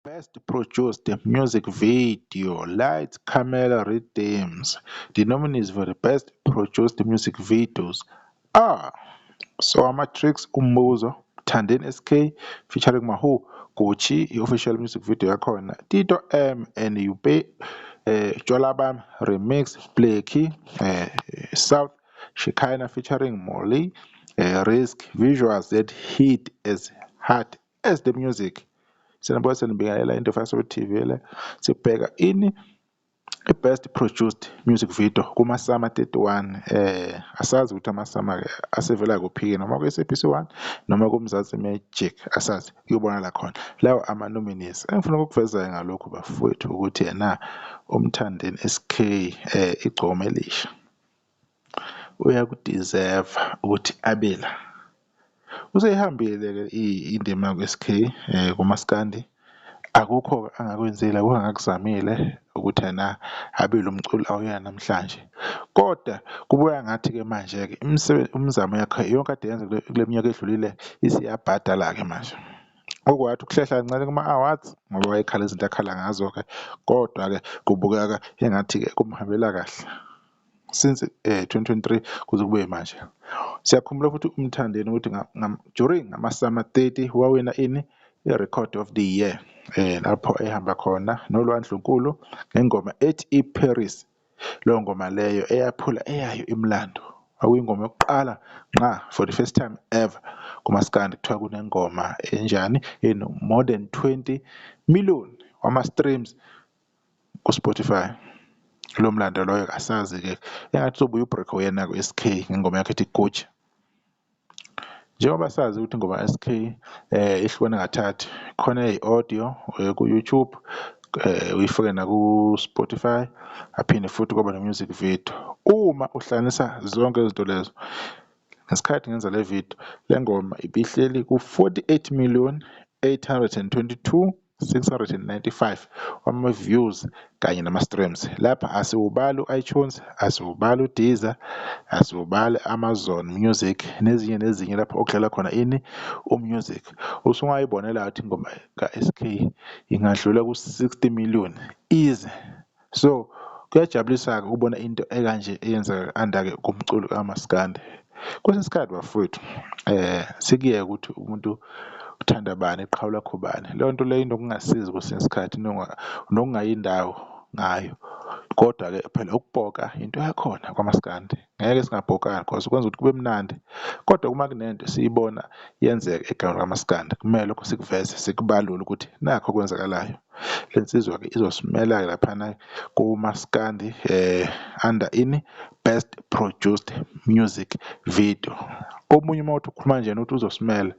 Best produced music video, Lights, Camera, Rhythms. The nominees for the best produced music videos are So Matrix Umbuzo, Tandem SK featuring Mahu, Gucci, i-official music video yakhona, Tito M and Yupe, Jolabam Remix, Blakey, South, Shekinah featuring Molly, Risk, visuals that hit as hard as the music. Sinabuya senibingelela into Fast TV le sibheka ini i-best produced music video kuma-Summer 31 asazi ukuthi ama-Summer asevela kuphi noma ku-SABC 1 noma kuMzansi Magic asazi kuyobona la khona lawo ama-nominees engifuna ukukuveza ngalokhu bafowethu ukuthi yena uMthandeni SK igcome elisha uyakudeserve ukuthi abela useyihambile-ke indima ku-SK kumaskandi akukho angakwenzile akukho angakuzamile ukuthi yena abe lo mculi awuyena namhlanje kodwa kubuya ngathi-ke manje-ke umzamo yakhe yonke ade yenza kule minyaka edlulile isiyabhadala-ke manje okwathi ukuhlehla kancane kuma-awards ngoba wayekhala izinto akhala ngazo-ke kodwa-ke kubukeka engathi-ke kumhambela kahle since 2023 kuze kube manje siyakhumbula futhi uMthandeni ukuthi during ama-Summer 30 wawina ini i-Record of the Year lapho ehamba khona noLwandlunkulu ngengoma ethi iParis. Leyo ngoma leyo eyaphula eyayo imlando akuyingoma yokuqala nqa for the first time ever kumaskandi kuthiwa kunengoma enjani more than 20 million wama-streams ku-Spotify. Lo mlando loyo asazi-ke engathi ubuye ubreak yena ku-SK ngengoma yakhe ethi Gucci. Njengoba sazi ukuthi ingoma SK ihlukene kathathu khona i-audio ku-YouTube uyifake naku-Spotify aphinde futhi kwaba ne-music video. Uma uhlanganisa zonke izinto lezo ngesikhathi ngenza le video le ngoma ibihleli ku-48 million 822,695 wama-views kanye nama-streams. Lapha asiwubali u-iTunes, asiwubali uDeezer, asiwubali Amazon Music nezinye lapho okudlala khona ini umusic. Usungayibonela ukuthi ingoma ka-SK ingadlula ku-60 million easy. So kuyajabulisa-ke ukubona into ekanje eyenzeka under-ke kumculi kamaskandi. Kwesinye isikhathi bafowethu sekuye ukuthi umuntu uthanda bani iqhawe lakho bani leyo nto leyo into okungasiza kwesinye isikhathi nokungayindawo ngayo kodwa-ke phela ukubhoka into yakhona kwamaskandi ngeke singabhokanga because kwenza ukuthi kube mnandi kodwa uma kunento siyibona yenzeka egameni kamaskandi kumele lokho sikuveze sikubalule ukuthi nakho okwenzakalayo le nsizwa-ke izosimela-ke laphana kumaskandi under ini best produced music video. Omunye uma uthi ukhuluma nje ukuthi uzosimela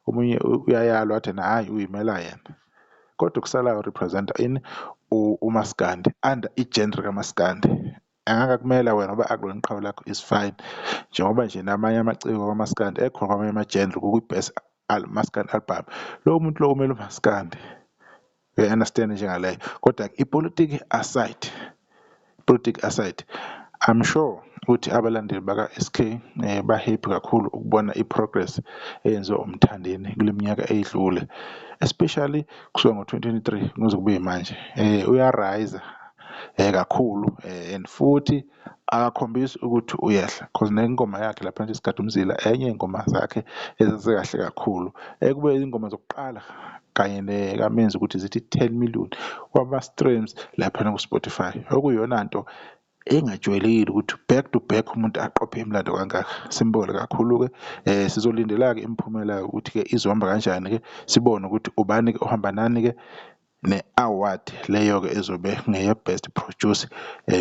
omunye uyayalwa athi hhayi uyimela yena kodwa kusalayo representa ini umaskandi under i-genre kamaskandi angakakumela wena ngoba akulona iqhawe lakho is fine njengoba nje namanye amaciko kamaskandi ekhona kwamanye ama-genre kuyi-best maskandi album lowo muntu lowo kumele umaskandi understand njengaleyo kodwa ipolitiki aside I'm sure ukuthi abalandeli baka-SK ba-happy kakhulu ukubona i-progress eyenziwa uMthandeni kule minyaka eyedlule especially kusuka ngo-2023 kuze kube manje uyarise kakhulu and futhi akakhombisi ukuthi uyehla because nengoma yakhe lapha nje Sigadumzila enye ingoma zakhe ezisekahle kakhulu kube ingoma zokuqala kanye nekamenzi ukuthi zithi 10 million wama-streams lapha ku-Spotify okuyiyona nto engajwayelekile ukuthi back to back umuntu aqophe imlando kangaka simbole kakhulu-ke sizolindela-ke imiphumela ukuthi-ke izohamba kanjani-ke sibone ukuthi ubani-ke ohamba nani-ke ne-award leyo-ke ezobe ngeye-best produce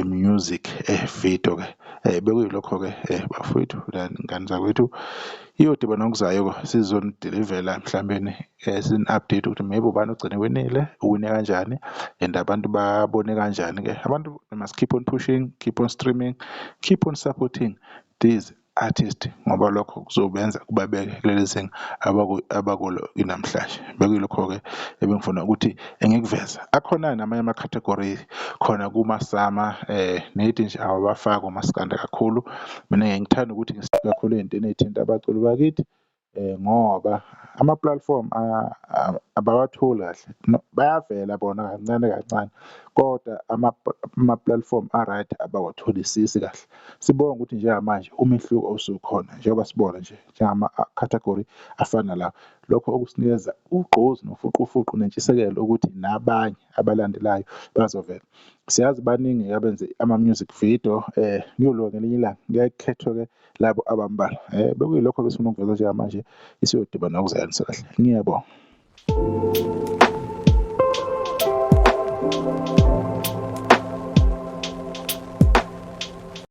music video-ke bekuyilokho-ke bafowethu ngani zakwethu iyodiba nokuzayo-ke sizonidilivela mhlawumbeni sini-update ukuthi maybe ubani ogcine wenile uwine kanjani and abantu babone kanjani-ke abantu must keep on pushing, keep on streaming, keep on supporting these artists ngoba lokho kuzobenza kubabeke kuleli zinga abakulo namhlanje bekuyilokho-ke ebengifuna ukuthi engikuveza akhona namanye ama-category khona kumasama nethi nje awabafaki umaskandi kakhulu mina ngithanda ukuthi kakhulu ey'ntweni ey'thinta abaculi bakithi ngoba ama-platform abawatholi kahle. No, bayavela bona kancane kancane kodwa ama-platform a-right abawatholisisi kahle. Sibonga ukuthi njengamanje umehluko usukhona njengoba sibona nje njengama-category afana lawo. Lokho okusinikeza ugqozi nofuqufuqu nentshisekelo ukuthi nabanye abalandelayo bazovela. Siyazi baningi abenze ama-music video ngiyolo ngelinye ilanga kuyaye kukhethwe-ke labo abambalwa. Bekuyilokho besifuna ukuveza njengamanje isiyodibana ukuzayanisa kahle. Ngiyabonga.